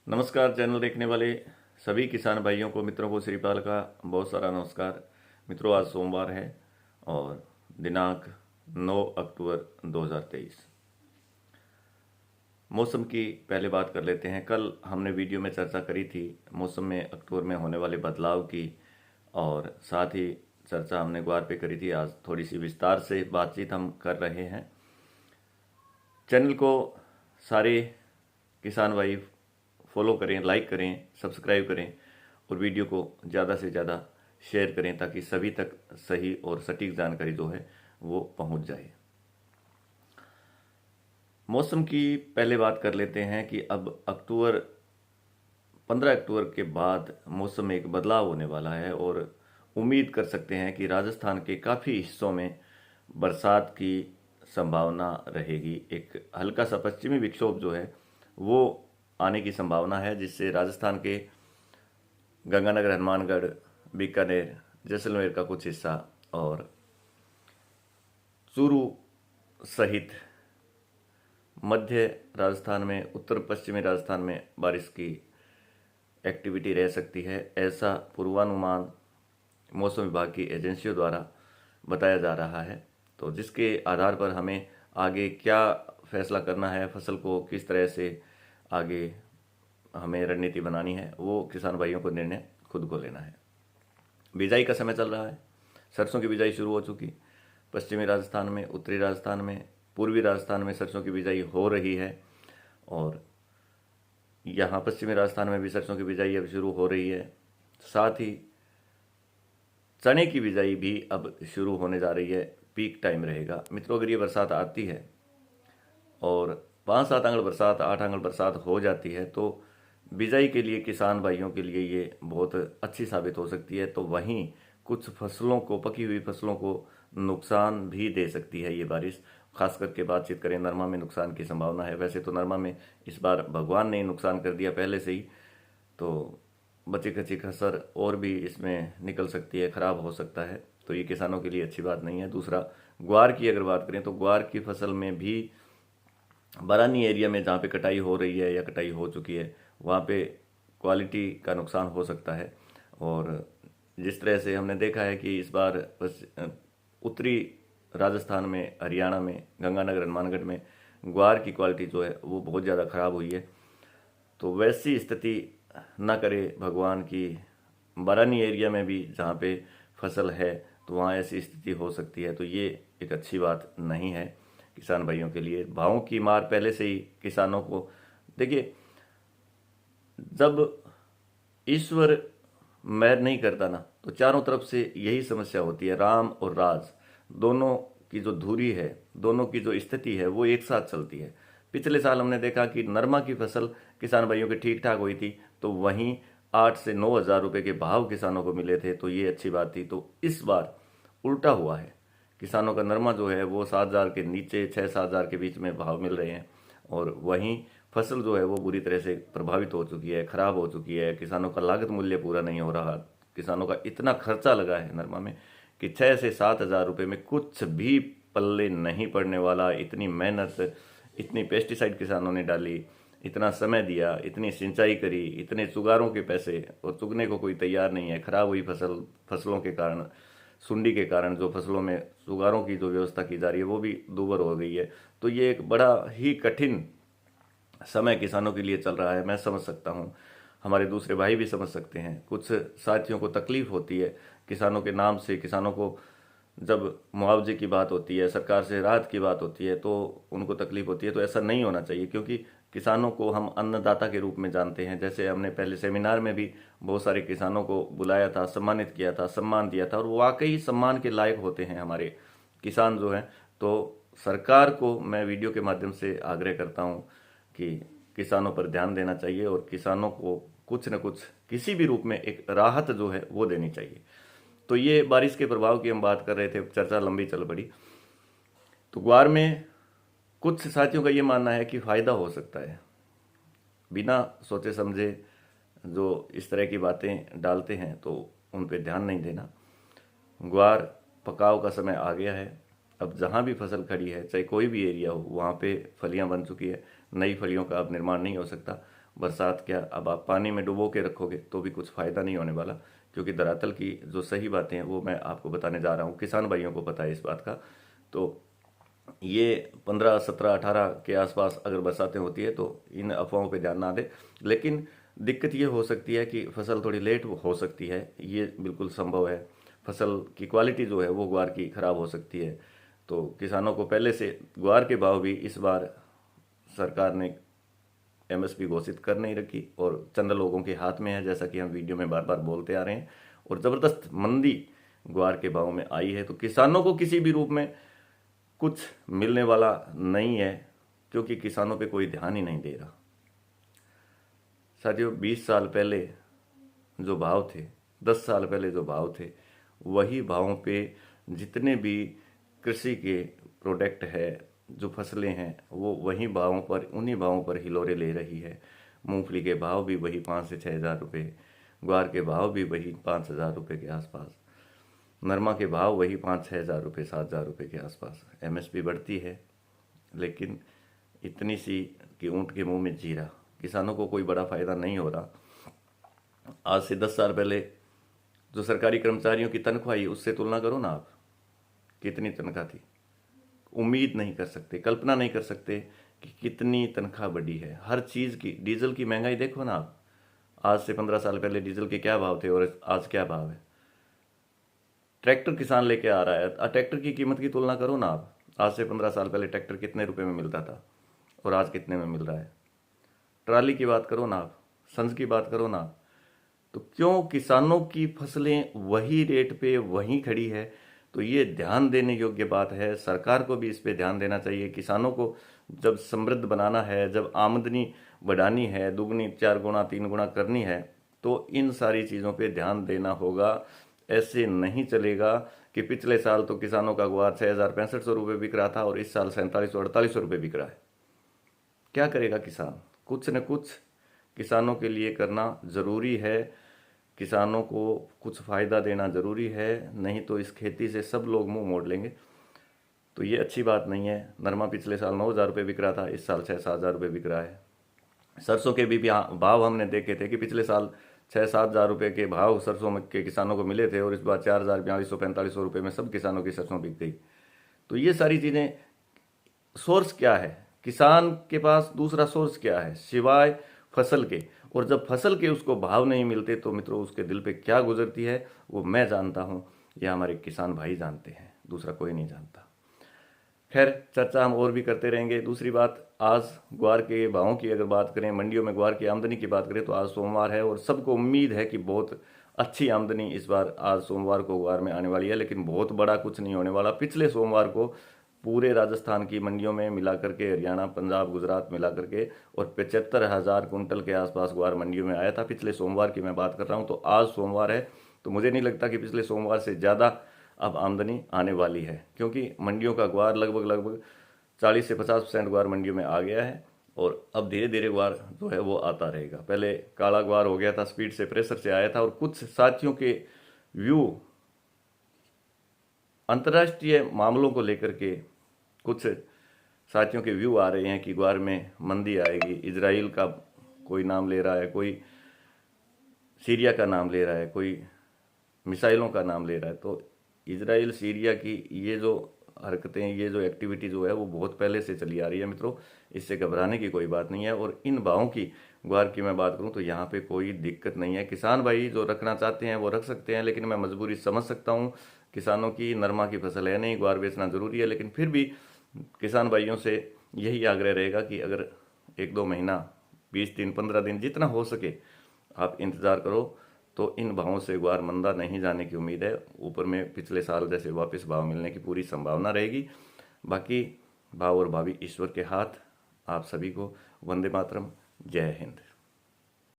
नमस्कार। चैनल देखने वाले सभी किसान भाइयों को, मित्रों को श्रीपाल का बहुत सारा नमस्कार। मित्रों, आज सोमवार है और दिनांक 9 अक्टूबर 2023। मौसम की पहले बात कर लेते हैं। कल हमने वीडियो में चर्चा करी थी मौसम में अक्टूबर में होने वाले बदलाव की, और साथ ही चर्चा हमने ग्वार पे करी थी। आज थोड़ी सी विस्तार से बातचीत हम कर रहे हैं। चैनल को सारे किसान भाई फॉलो करें, लाइक करें, सब्सक्राइब करें और वीडियो को ज़्यादा से ज़्यादा शेयर करें ताकि सभी तक सही और सटीक जानकारी जो है वो पहुंच जाए। मौसम की पहले बात कर लेते हैं कि अब 15 अक्टूबर के बाद मौसम में एक बदलाव होने वाला है और उम्मीद कर सकते हैं कि राजस्थान के काफ़ी हिस्सों में बरसात की संभावना रहेगी। एक हल्का सा पश्चिमी विक्षोभ जो है वो आने की संभावना है, जिससे राजस्थान के गंगानगर, हनुमानगढ़, बीकानेर, जैसलमेर का कुछ हिस्सा और चूरू सहित मध्य राजस्थान में, उत्तर पश्चिमी राजस्थान में बारिश की एक्टिविटी रह सकती है। ऐसा पूर्वानुमान मौसम विभाग की एजेंसियों द्वारा बताया जा रहा है। तो जिसके आधार पर हमें आगे क्या फैसला करना है, फसल को किस तरह से आगे हमें रणनीति बनानी है, वो किसान भाइयों को निर्णय खुद को लेना है। बिजाई का समय चल रहा है। सरसों की बिजाई शुरू हो चुकी। पश्चिमी राजस्थान में, उत्तरी राजस्थान में, पूर्वी राजस्थान में सरसों की बिजाई हो रही है और यहाँ पश्चिमी राजस्थान में भी सरसों की बिजाई अब शुरू हो रही है। साथ ही चने की बिजाई भी अब शुरू होने जा रही है। पीक टाइम रहेगा। मित्रों, अगर ये बरसात आती है और 5-7 आंगड़ बरसात, 8 आंगड़ बरसात हो जाती है तो बिजाई के लिए, किसान भाइयों के लिए ये बहुत अच्छी साबित हो सकती है। तो वहीं कुछ फसलों को, पकी हुई फसलों को नुकसान भी दे सकती है ये बारिश। खास करके बातचीत करें, नरमा में नुकसान की संभावना है। वैसे तो नरमा में इस बार भगवान ने नुकसान कर दिया पहले से ही, तो बची खची खसर और भी इसमें निकल सकती है, खराब हो सकता है। तो ये किसानों के लिए अच्छी बात नहीं है। दूसरा, ग्वार की अगर बात करें तो ग्वार की फसल में भी बरानी एरिया में जहाँ पे कटाई हो रही है या कटाई हो चुकी है, वहाँ पे क्वालिटी का नुकसान हो सकता है। और जिस तरह से हमने देखा है कि इस बार उत्तरी राजस्थान में, हरियाणा में, गंगानगर, हनुमानगढ़ में ग्वार की क्वालिटी जो है वो बहुत ज़्यादा खराब हुई है। तो वैसी स्थिति ना करे भगवान की। बरानी एरिया में भी जहाँ पे फसल है तो वहाँ ऐसी स्थिति हो सकती है। तो ये एक अच्छी बात नहीं है किसान भाइयों के लिए। भावों की मार पहले से ही किसानों को, देखिए, जब ईश्वर मेहर नहीं करता ना तो चारों तरफ से यही समस्या होती है। राम और राज दोनों की जो धुरी है, दोनों की जो स्थिति है वो एक साथ चलती है। पिछले साल हमने देखा कि नरमा की फसल किसान भाइयों की ठीक ठाक हुई थी, तो वहीं 8 से 9 हज़ार रुपये के भाव किसानों को मिले थे, तो ये अच्छी बात थी। तो इस बार उल्टा हुआ है। किसानों का नरमा जो है वो 7 हज़ार के नीचे, 6-7 हज़ार के बीच में भाव मिल रहे हैं, और वहीं फसल जो है वो बुरी तरह से प्रभावित हो चुकी है, खराब हो चुकी है। किसानों का लागत मूल्य पूरा नहीं हो रहा। किसानों का इतना खर्चा लगा है नरमा में कि 6 से 7 हज़ार रुपये में कुछ भी पल्ले नहीं पड़ने वाला। इतनी मेहनत, इतनी पेस्टिसाइड किसानों ने डाली, इतना समय दिया, इतनी सिंचाई करी, इतने चुगारों के पैसे, और चुगने को कोई तैयार नहीं है। खराब हुई फसलों के कारण, सुंडी के कारण जो फसलों में चुगारों की जो व्यवस्था की जा रही है वो भी दूभर हो गई है। तो ये एक बड़ा ही कठिन समय किसानों के लिए चल रहा है। मैं समझ सकता हूँ, हमारे दूसरे भाई भी समझ सकते हैं। कुछ साथियों को तकलीफ होती है किसानों के नाम से। किसानों को जब मुआवजे की बात होती है, सरकार से राहत की बात होती है, तो उनको तकलीफ होती है। तो ऐसा नहीं होना चाहिए, क्योंकि किसानों को हम अन्नदाता के रूप में जानते हैं। जैसे हमने पहले सेमिनार में भी बहुत सारे किसानों को बुलाया था, सम्मानित किया था, सम्मान दिया था, और वो वाकई सम्मान के लायक होते हैं हमारे किसान जो हैं। तो सरकार को मैं वीडियो के माध्यम से आग्रह करता हूँ कि किसानों पर ध्यान देना चाहिए और किसानों को कुछ न कुछ, किसी भी रूप में एक राहत जो है वो देनी चाहिए। तो ये बारिश के प्रभाव की हम बात कर रहे थे, चर्चा लंबी चल पड़ी। तो ग्वार में कुछ साथियों का ये मानना है कि फायदा हो सकता है। बिना सोचे समझे जो इस तरह की बातें डालते हैं तो उन पे ध्यान नहीं देना। ग्वार पकाव का समय आ गया है। अब जहाँ भी फसल खड़ी है, चाहे कोई भी एरिया हो, वहाँ पे फलियाँ बन चुकी है। नई फलियों का अब निर्माण नहीं हो सकता। बरसात क्या, अब आप पानी में डुबो के रखोगे तो भी कुछ फ़ायदा नहीं होने वाला, क्योंकि धरातल की जो सही बातें हैं वो मैं आपको बताने जा रहा हूँ। किसान भाइयों को पता है इस बात का। तो ये 15, 17, 18 के आसपास अगर बरसातें होती है तो इन अफवाहों पे ध्यान ना दें। लेकिन दिक्कत ये हो सकती है कि फसल थोड़ी लेट हो सकती है, ये बिल्कुल संभव है। फसल की क्वालिटी जो है वो ग्वार की खराब हो सकती है। तो किसानों को पहले से ग्वार के भाव भी इस बार सरकार ने एमएसपी घोषित कर नहीं रखी और चंद लोगों के हाथ में है, जैसा कि हम वीडियो में बार बार बोलते आ रहे हैं। और ज़बरदस्त मंदी ग्वार के भाव में आई है, तो किसानों को किसी भी रूप में कुछ मिलने वाला नहीं है, क्योंकि किसानों पे कोई ध्यान ही नहीं दे रहा। साथियों, 20 साल पहले जो भाव थे, 10 साल पहले जो भाव थे, वही भावों पे जितने भी कृषि के प्रोडक्ट है, जो फसलें हैं, वो वही भावों पर, उन्हीं भावों पर हिलोरे ले रही है। मूंगफली के भाव भी वही 5 से 6 हज़ार रुपये, ग्वार के भाव भी वही 5,000 रुपये के आसपास, नरमा के भाव वही 5-6 हज़ार रुपये, 7,000 रुपये के आसपास। एमएसपी बढ़ती है, लेकिन इतनी सी कि ऊँट के मुंह में जीरा, किसानों को कोई बड़ा फायदा नहीं हो रहा। आज से 10 साल पहले जो सरकारी कर्मचारियों की तनख्वाह आई, उससे तुलना करो ना आप, कितनी तनख्वाह थी। उम्मीद नहीं कर सकते, कल्पना नहीं कर सकते कि कितनी तनख्वाह बढ़ी है हर चीज़ की। डीजल की महंगाई देखो ना आप, आज से 15 साल पहले डीजल के क्या भाव थे और आज क्या भाव है। ट्रैक्टर किसान लेके आ रहा है, ट्रैक्टर की कीमत की तुलना करो ना आप, आज से 15 साल पहले ट्रैक्टर कितने रुपए में मिलता था और आज कितने में मिल रहा है। ट्राली की बात करो ना आप, संस की बात करो ना आप। तो क्यों किसानों की फसलें वही रेट पे वहीं खड़ी है। तो ये ध्यान देने योग्य बात है, सरकार को भी इस पे ध्यान देना चाहिए। किसानों को जब समृद्ध बनाना है, जब आमदनी बढ़ानी है, दुगनी 4 गुना 3 गुना करनी है, तो इन सारी चीज़ों पे ध्यान देना होगा। ऐसे नहीं चलेगा कि पिछले साल तो किसानों का ग्वार 6,6500 रुपये बिक रहा था और इस साल 4700-4800 रुपये बिक रहा है। क्या करेगा किसान? कुछ न कुछ किसानों के लिए करना ज़रूरी है, किसानों को कुछ फ़ायदा देना ज़रूरी है, नहीं तो इस खेती से सब लोग मुंह मोड़ लेंगे। तो ये अच्छी बात नहीं है। नरमा पिछले साल 9,000 रुपये बिक रहा था, इस साल 6-7 हज़ार रुपये बिक रहा है। सरसों के भी भाव हमने देखे थे कि पिछले साल 6-7 हज़ार रुपये के भाव सरसों के किसानों को मिले थे और इस बार 4,000, 4,200-4,500 रुपये में सब किसानों की सरसों बिक गई। तो ये सारी चीज़ें, सोर्स क्या है किसान के पास, दूसरा सोर्स क्या है सिवाय फसल के। और जब फसल के उसको भाव नहीं मिलते तो मित्रों उसके दिल पे क्या गुजरती है वो मैं जानता हूँ, या हमारे किसान भाई जानते हैं, दूसरा कोई नहीं जानता। खैर, चर्चा हम और भी करते रहेंगे। दूसरी बात, आज ग्वार के भावों की अगर बात करें, मंडियों में ग्वार की आमदनी की बात करें, तो आज सोमवार है और सबको उम्मीद है कि बहुत अच्छी आमदनी इस बार आज सोमवार को ग्वार में आने वाली है। लेकिन बहुत बड़ा कुछ नहीं होने वाला। पिछले सोमवार को पूरे राजस्थान की मंडियों में मिला करके, हरियाणा, पंजाब, गुजरात मिला करके, और 75,000 कुंटल के आसपास ग्वार मंडियों में आया था। पिछले सोमवार की मैं बात कर रहा हूँ। तो आज सोमवार है, तो मुझे नहीं लगता कि पिछले सोमवार से ज़्यादा अब आमदनी आने वाली है, क्योंकि मंडियों का ग्वार लगभग 40 से 50% ग्वार मंडियों में आ गया है। और अब धीरे धीरे ग्वार जो है वो आता रहेगा। पहले काला ग्वार हो गया था, स्पीड से, प्रेशर से आया था। और कुछ साथियों के व्यू अंतर्राष्ट्रीय मामलों को लेकर के, कुछ साथियों के व्यू आ रहे हैं कि ग्वार में मंदी आएगी। इजराइल का कोई नाम ले रहा है, कोई सीरिया का नाम ले रहा है, कोई मिसाइलों का नाम ले रहा है। तो इजराइल, सीरिया की ये जो हरकतें, ये जो एक्टिविटी जो है वो बहुत पहले से चली आ रही है मित्रों, इससे घबराने की कोई बात नहीं है। और इन भावों की, ग्वार की मैं बात करूं तो यहाँ पे कोई दिक्कत नहीं है। किसान भाई जो रखना चाहते हैं वो रख सकते हैं, लेकिन मैं मजबूरी समझ सकता हूँ। किसानों की नरमा की फसल है नहीं, ग्वार बेचना जरूरी है। लेकिन फिर भी किसान भाइयों से यही आग्रह रहेगा कि अगर 1-2 महीना, 20 दिन, 15 दिन, जितना हो सके आप इंतज़ार करो, तो इन भावों से ग्वार मंदा नहीं जाने की उम्मीद है। ऊपर में पिछले साल जैसे वापस भाव मिलने की पूरी संभावना रहेगी। बाकी भाव और भावी ईश्वर के हाथ। आप सभी को वंदे मातरम, जय हिंद।